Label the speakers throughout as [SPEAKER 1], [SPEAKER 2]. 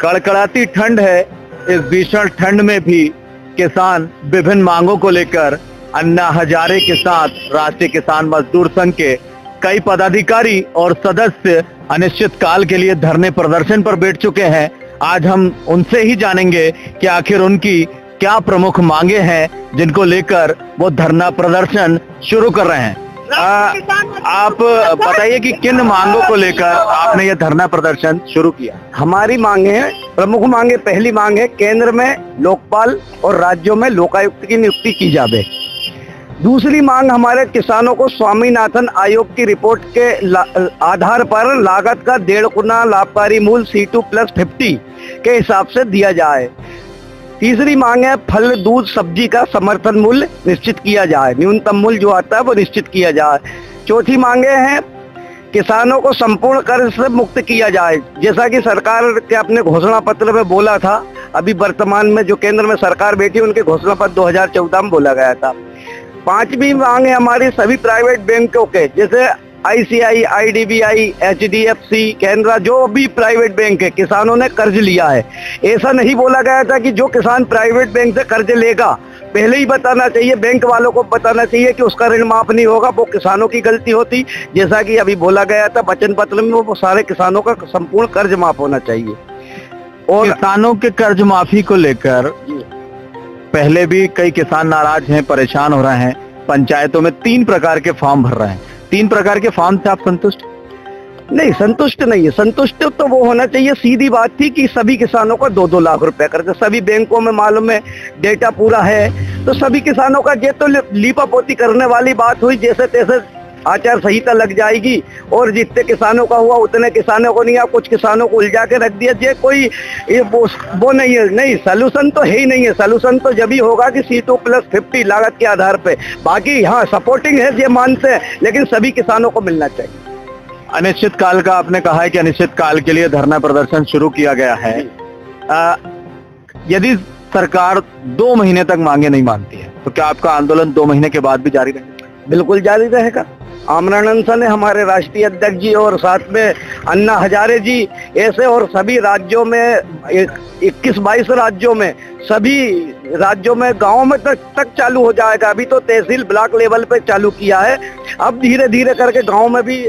[SPEAKER 1] कड़कड़ाती ठंड है। इस भीषण ठंड में भी किसान विभिन्न मांगों को लेकर अन्ना हजारे के साथ राष्ट्रीय किसान मजदूर संघ के कई पदाधिकारी और सदस्य अनिश्चित काल के लिए धरने प्रदर्शन पर बैठ चुके हैं। आज हम उनसे ही जानेंगे कि आखिर उनकी क्या प्रमुख मांगे हैं जिनको लेकर वो धरना प्रदर्शन शुरू कर रहे हैं। आप बताइए कि किन मांगों को लेकर आपने ये धरना प्रदर्शन शुरू किया।
[SPEAKER 2] हमारी मांगे है, प्रमुख मांगे, पहली मांग है केंद्र में लोकपाल और राज्यों में लोकायुक्त की नियुक्ति की जाए। दूसरी मांग हमारे किसानों को स्वामीनाथन आयोग की रिपोर्ट के आधार पर लागत का 1.5 गुना लाभकारी मूल्य C2+50 के हिसाब से दिया जाए। तीसरी मांग है फल, दूध, सब्जी का समर्थन मूल्य निश्चित किया जाए, न्यूनतम मूल्य जो आता है वो निश्चित किया जाए। चौथी मांगे हैं किसानों को संपूर्ण कर्ज से मुक्त किया जाए, जैसा कि सरकार के अपने घोषणा पत्र में बोला था। अभी वर्तमान में जो केंद्र में सरकार बैठी उनके घोषणा पत्र 2014 में बोला गया था। पांचवी मांग है हमारी सभी प्राइवेट बैंकों के, जैसे ICI, IDBI, HDFC, कैनरा, जो भी प्राइवेट बैंक है, किसानों ने कर्ज लिया है। ऐसा नहीं बोला गया था कि जो किसान प्राइवेट बैंक से कर्ज लेगा पहले ही बताना चाहिए, बैंक वालों को बताना चाहिए कि उसका ऋण माफ नहीं होगा, वो किसानों की गलती होती। जैसा कि अभी बोला गया था वचन पत्र में, वो सारे किसानों का संपूर्ण कर्ज माफ होना चाहिए।
[SPEAKER 1] और किसानों के कर्ज माफी को लेकर पहले भी कई किसान नाराज हैं, परेशान हो रहे हैं। पंचायतों में 3 प्रकार के फॉर्म भर रहे हैं। 3 प्रकार के फॉर्म से आप संतुष्ट
[SPEAKER 2] नहीं? संतुष्ट नहीं है। संतुष्ट तो वो होना चाहिए, सीधी बात थी कि सभी किसानों को 2-2 लाख रुपए करके, सभी बैंकों में मालूम है डेटा पूरा है, तो सभी किसानों का ये तो लीपापोती करने वाली बात हुई। जैसे तैसे आचार संहिता लग जाएगी और जितने किसानों का हुआ उतने किसानों को नहीं, या कुछ किसानों को उलझा के रख दिया। ये कोई वो नहीं है, नहीं सोल्यूशन तो है ही नहीं है। सोल्यूशन तो जब ही होगा कि C2+50 लागत के आधार पे। बाकी हाँ सपोर्टिंग है, ये मानते हैं, लेकिन सभी किसानों को मिलना चाहिए।
[SPEAKER 1] अनिश्चित काल का आपने कहा है कि अनिश्चित काल के लिए धरना प्रदर्शन शुरू किया गया है। यदि सरकार 2 महीने तक मांगे नहीं मानती है तो क्या आपका आंदोलन 2 महीने के बाद भी जारी रहेगा?
[SPEAKER 2] बिल्कुल जारी रहेगा। आमरण अनशन है हमारे राष्ट्रीय अध्यक्ष जी और साथ में अन्ना हजारे जी, ऐसे और सभी राज्यों में 21-22 राज्यों में, सभी राज्यों में गाँव में तक चालू हो जाएगा। अभी तो तहसील ब्लॉक लेवल पे चालू किया है, अब धीरे धीरे करके गाँव में भी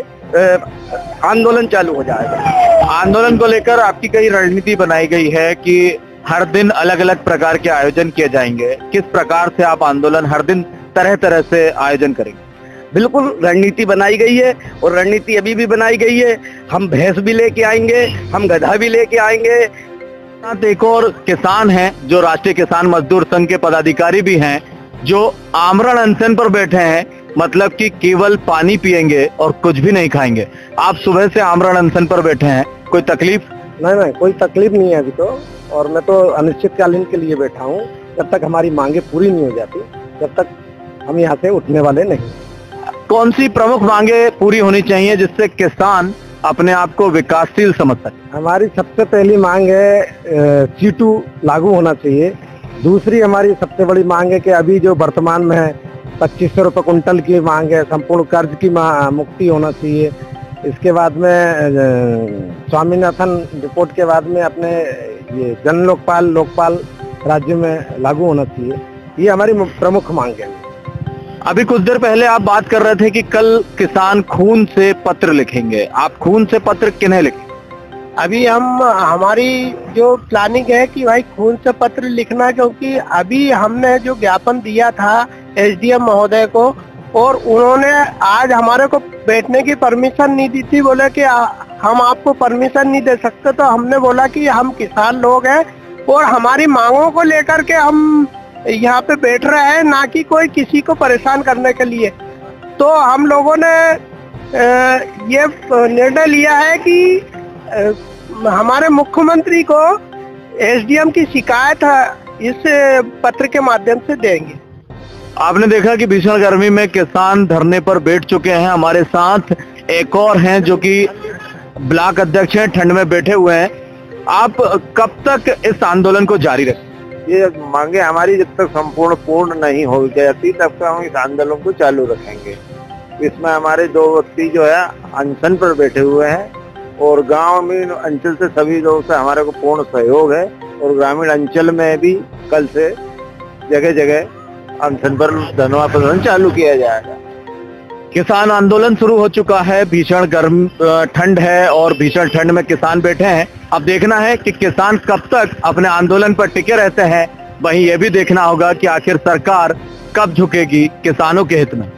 [SPEAKER 2] आंदोलन चालू हो जाएगा।
[SPEAKER 1] आंदोलन को लेकर आपकी कई रणनीति बनाई गई है कि हर दिन अलग अलग प्रकार के आयोजन किए जाएंगे। किस प्रकार से आप आंदोलन हर दिन तरह तरह से आयोजन करेंगे?
[SPEAKER 2] बिल्कुल रणनीति बनाई गई है और रणनीति अभी भी बनाई गई है। हम भैंस भी लेके आएंगे, हम गधा भी लेके आएंगे।
[SPEAKER 1] एक और किसान हैं जो राष्ट्रीय किसान मजदूर संघ के पदाधिकारी भी हैं, जो आमरण अनशन पर बैठे हैं, मतलब कि केवल पानी पिएंगे और कुछ भी नहीं खाएंगे। आप सुबह से आमरण अनशन पर बैठे हैं, कोई तकलीफ?
[SPEAKER 2] नहीं, कोई तकलीफ नहीं है अभी तो, और मैं तो अनिश्चितकालीन के लिए बैठा हूँ। जब तक हमारी मांगे पूरी नहीं हो जाती जब तक हम यहाँ से उठने वाले नहीं।
[SPEAKER 1] कौन सी प्रमुख मांगे पूरी होनी चाहिए जिससे किसान अपने आप को विकासशील समझ सके?
[SPEAKER 2] हमारी सबसे पहली मांग है C2 लागू होना चाहिए। दूसरी हमारी सबसे बड़ी मांग है कि अभी जो वर्तमान में है 2500 रुपये कुंटल की मांग है, संपूर्ण कर्ज की मुक्ति होना चाहिए। इसके बाद में स्वामीनाथन रिपोर्ट के बाद में अपने ये जन लोकपाल राज्य में लागू होना चाहिए। ये हमारी प्रमुख मांग है।
[SPEAKER 1] अभी कुछ देर पहले आप बात कर रहे थे कि कल किसान खून से पत्र लिखेंगे। आप खून से पत्र किन्हें लिखेंगे?
[SPEAKER 3] अभी हमारी जो प्लानिंग है कि भाई खून से पत्र लिखना, क्योंकि अभी हमने जो ज्ञापन दिया था SDM महोदय को, और उन्होंने आज हमारे को बैठने की परमिशन नहीं दी थी। बोले कि हम आपको परमिशन नहीं दे सकते। तो हमने बोला कि हम किसान लोग हैं और हमारी मांगों को लेकर के हम यहाँ पे बैठ रहे हैं, ना कि कोई किसी को परेशान करने के लिए। तो हम लोगों ने ये निर्णय लिया है कि हमारे मुख्यमंत्री को SDM की शिकायत इस पत्र के माध्यम से देंगे।
[SPEAKER 1] आपने देखा कि भीषण गर्मी में किसान धरने पर बैठ चुके हैं। हमारे साथ एक और हैं जो कि ब्लॉक अध्यक्ष हैं, ठंड में बैठे हुए हैं। आप कब तक इस आंदोलन को जारी रखें?
[SPEAKER 4] ये मांगे हमारी जब तक पूर्ण नहीं हो जाती तब तक हम इस आंदोलन को चालू रखेंगे। इसमें हमारे 2 व्यक्ति जो है अनशन पर बैठे हुए हैं, और ग्रामीण अंचल से सभी लोगों से हमारे को पूर्ण सहयोग है और ग्रामीण अंचल में भी कल से जगह जगह अनशन पर धरना प्रदर्शन चालू किया जाएगा।
[SPEAKER 1] किसान आंदोलन शुरू हो चुका है। भीषण गर्म ठंड है और भीषण ठंड में किसान बैठे हैं। अब देखना है कि किसान कब तक अपने आंदोलन पर टिके रहते हैं। वहीं ये भी देखना होगा कि आखिर सरकार कब झुकेगी किसानों के हित में।